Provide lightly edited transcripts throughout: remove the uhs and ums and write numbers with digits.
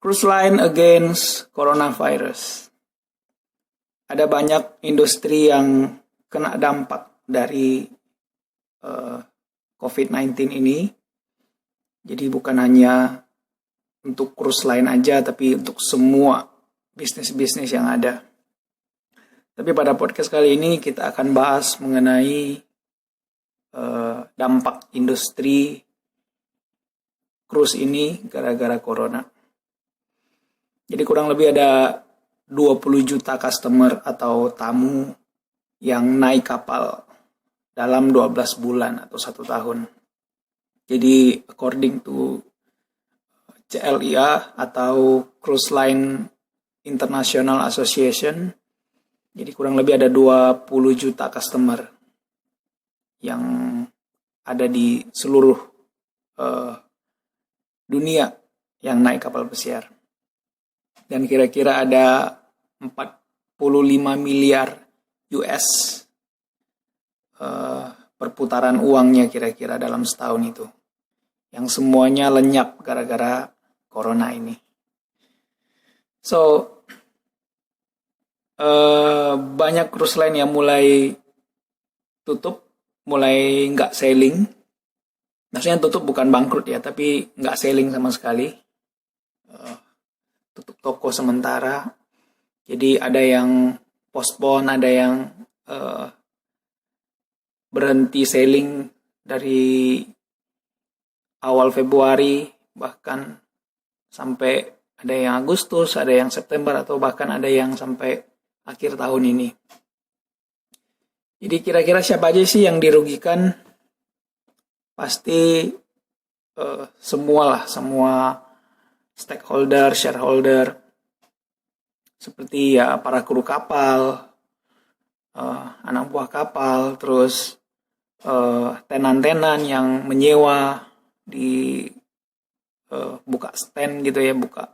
Cruise line against coronavirus. Ada banyak industri yang kena dampak dari COVID-19 ini. Jadi bukan hanya untuk cruise line aja, tapi untuk semua bisnis-bisnis yang ada. Tapi pada podcast kali ini kita akan bahas mengenai dampak industri cruise ini gara-gara corona. Jadi kurang lebih ada 20 juta customer atau tamu yang naik kapal dalam 12 bulan atau 1 tahun. Jadi according to CLIA atau Cruise Line International Association, jadi kurang lebih ada 20 juta customer yang ada di seluruh dunia yang naik kapal pesiar. Dan kira-kira ada 45 miliar US perputaran uangnya kira-kira dalam setahun itu. Yang semuanya lenyap gara-gara corona ini. So, banyak cruise line yang mulai tutup, mulai nggak sailing. Maksudnya tutup bukan bangkrut ya, tapi nggak sailing sama sekali. Tutup toko sementara. Jadi ada yang postpone, ada yang berhenti sailing dari awal Februari, bahkan sampai ada yang Agustus, ada yang September, atau bahkan ada yang sampai akhir tahun ini. Jadi kira-kira siapa aja sih yang dirugikan? Pasti semua stakeholder, shareholder, seperti ya para kru kapal, anak buah kapal, terus tenan-tenan yang menyewa di buka stand gitu ya, buka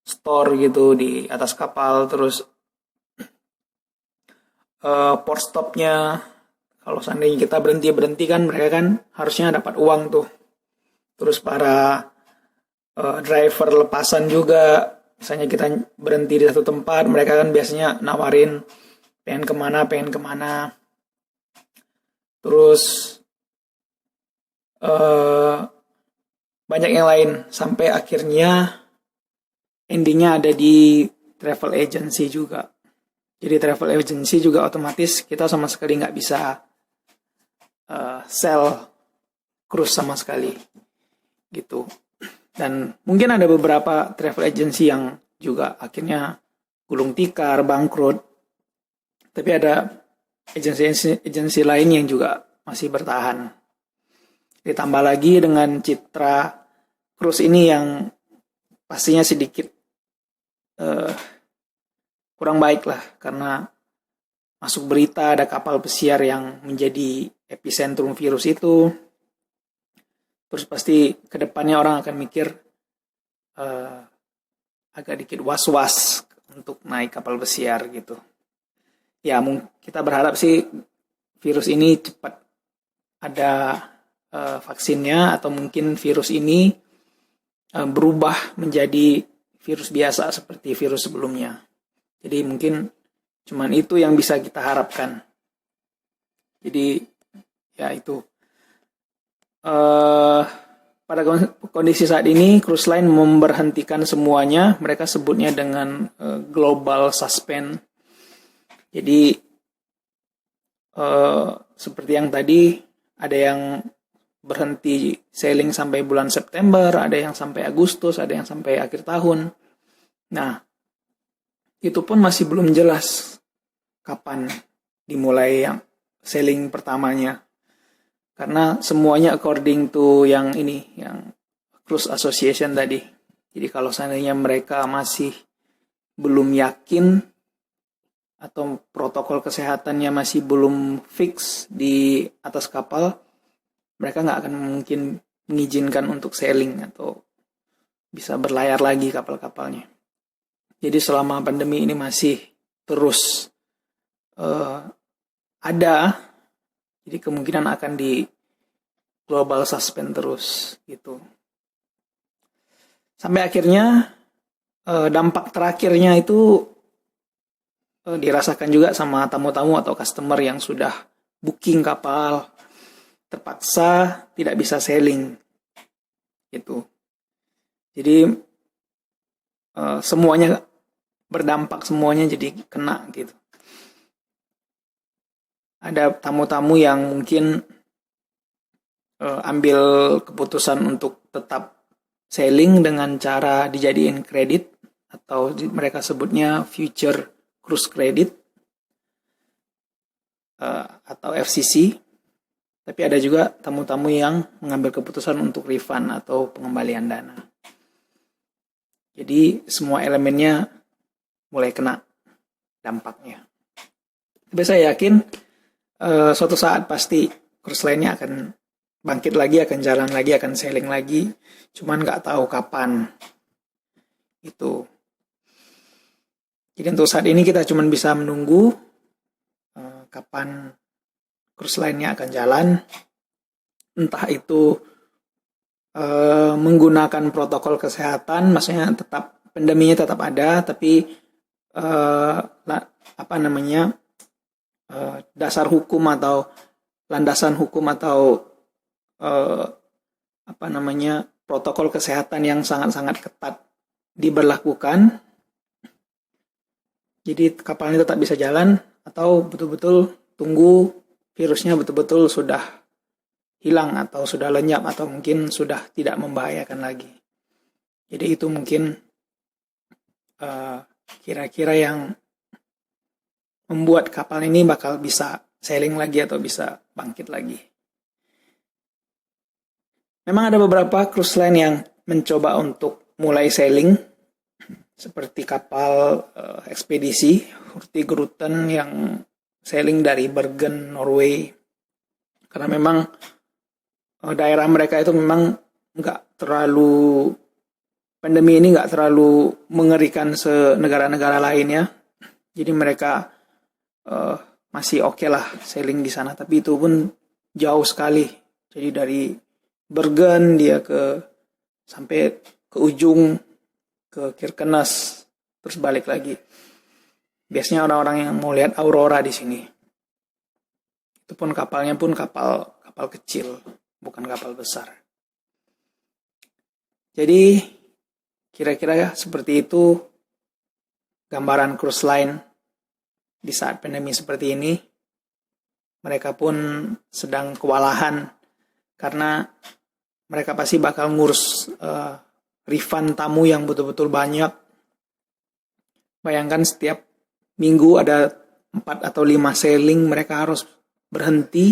store gitu di atas kapal, terus port stopnya, kalau seandainya kita berhenti kan mereka kan harusnya dapat uang tuh. Terus para driver lepasan juga, misalnya kita berhenti di satu tempat, mereka kan biasanya nawarin pengen kemana. Terus banyak yang lain, sampai akhirnya endingnya ada di travel agency juga. Jadi travel agency juga otomatis kita sama sekali nggak bisa sell cruise sama sekali gitu. Dan mungkin ada beberapa travel agency yang juga akhirnya gulung tikar, bangkrut. Tapi ada agensi lain yang juga masih bertahan. Ditambah lagi dengan citra cruise ini yang pastinya sedikit kurang baik lah, karena masuk berita ada kapal pesiar yang menjadi epicentrum virus itu. Terus pasti kedepannya orang akan mikir agak dikit was-was untuk naik kapal pesiar gitu. Ya kita berharap sih virus ini cepat ada vaksinnya, atau mungkin virus ini berubah menjadi virus biasa seperti virus sebelumnya. Jadi mungkin cuman itu yang bisa kita harapkan. Jadi ya itu. Pada kondisi saat ini, cruise line memberhentikan semuanya. Mereka sebutnya dengan global suspend. Jadi seperti yang tadi, ada yang berhenti sailing sampai bulan September, ada yang sampai Agustus, ada yang sampai akhir tahun. Nah, itu pun masih belum jelas kapan dimulai yang sailing pertamanya. Karena semuanya according to yang Cruise Association tadi. Jadi kalau seandainya mereka masih belum yakin atau protokol kesehatannya masih belum fix di atas kapal, mereka nggak akan mungkin mengizinkan untuk sailing atau bisa berlayar lagi kapal-kapalnya. Jadi selama pandemi ini masih terus ada, jadi kemungkinan akan di global suspend terus gitu. Sampai akhirnya dampak terakhirnya itu dirasakan juga sama tamu-tamu atau customer yang sudah booking kapal, terpaksa tidak bisa sailing gitu. Jadi semuanya berdampak, semuanya jadi kena gitu. Ada tamu-tamu yang mungkin ambil keputusan untuk tetap sailing dengan cara dijadiin kredit atau mereka sebutnya future cruise credit atau FCC. Tapi ada juga tamu-tamu yang mengambil keputusan untuk refund atau pengembalian dana. Jadi semua elemennya mulai kena dampaknya. Tapi saya yakin suatu saat pasti cruise line-nya akan bangkit lagi, akan jalan lagi, akan sailing lagi. Cuman nggak tahu kapan. Itu. Jadi untuk saat ini kita cuma bisa menunggu kapan cruise line-nya akan jalan. Entah itu menggunakan protokol kesehatan, maksudnya tetap pandeminya tetap ada, tapi dasar hukum atau landasan hukum atau protokol kesehatan yang sangat-sangat ketat diberlakukan. Jadi kapalnya tetap bisa jalan atau betul-betul tunggu virusnya betul-betul sudah hilang atau sudah lenyap atau mungkin sudah tidak membahayakan lagi. Jadi itu mungkin kira-kira yang membuat kapal ini bakal bisa sailing lagi atau bisa bangkit lagi. Memang ada beberapa cruise line yang mencoba untuk mulai sailing, seperti kapal ekspedisi Hurtigruten yang sailing dari Bergen, Norway. Karena memang daerah mereka itu memang nggak terlalu, pandemi ini nggak terlalu mengerikan senegara-negara lainnya. Jadi mereka masih oke lah sailing di sana, tapi itu pun jauh sekali. Jadi dari Bergen dia sampai ke ujung ke Kirkenes, terus balik lagi. Biasanya orang-orang yang mau lihat aurora di sini. Itu pun kapalnya pun kapal kecil, bukan kapal besar. Jadi kira-kira seperti itu gambaran cruise line di saat pandemi seperti ini. Mereka pun sedang kewalahan karena mereka pasti bakal ngurus refund tamu yang betul-betul banyak. Bayangkan setiap minggu ada 4 atau 5 sailing, mereka harus berhenti.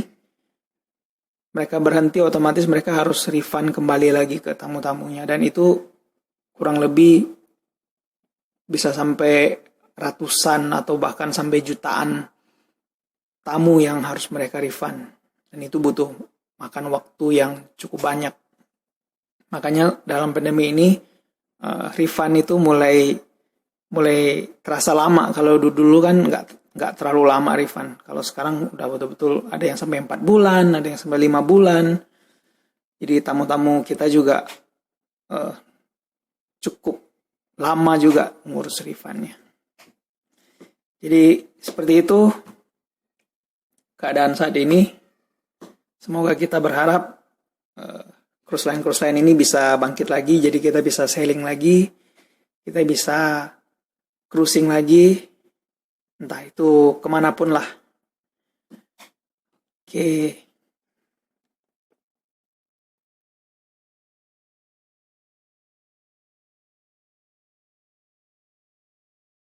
Mereka berhenti, otomatis mereka harus refund kembali lagi ke tamu-tamunya. Dan itu kurang lebih bisa sampai ratusan atau bahkan sampai jutaan tamu yang harus mereka refund. Dan itu butuh makan waktu yang cukup banyak. Makanya dalam pandemi ini refund itu mulai terasa lama. Kalau dulu kan nggak terlalu lama refund. Kalau sekarang udah betul-betul ada yang sampai 4 bulan, ada yang sampai 5 bulan. Jadi tamu-tamu kita juga cukup lama juga ngurus refundnya. Jadi seperti itu keadaan saat ini. Semoga kita berharap cruise line ini bisa bangkit lagi, jadi kita bisa sailing lagi, kita bisa cruising lagi, entah itu kemanapun lah. Oke.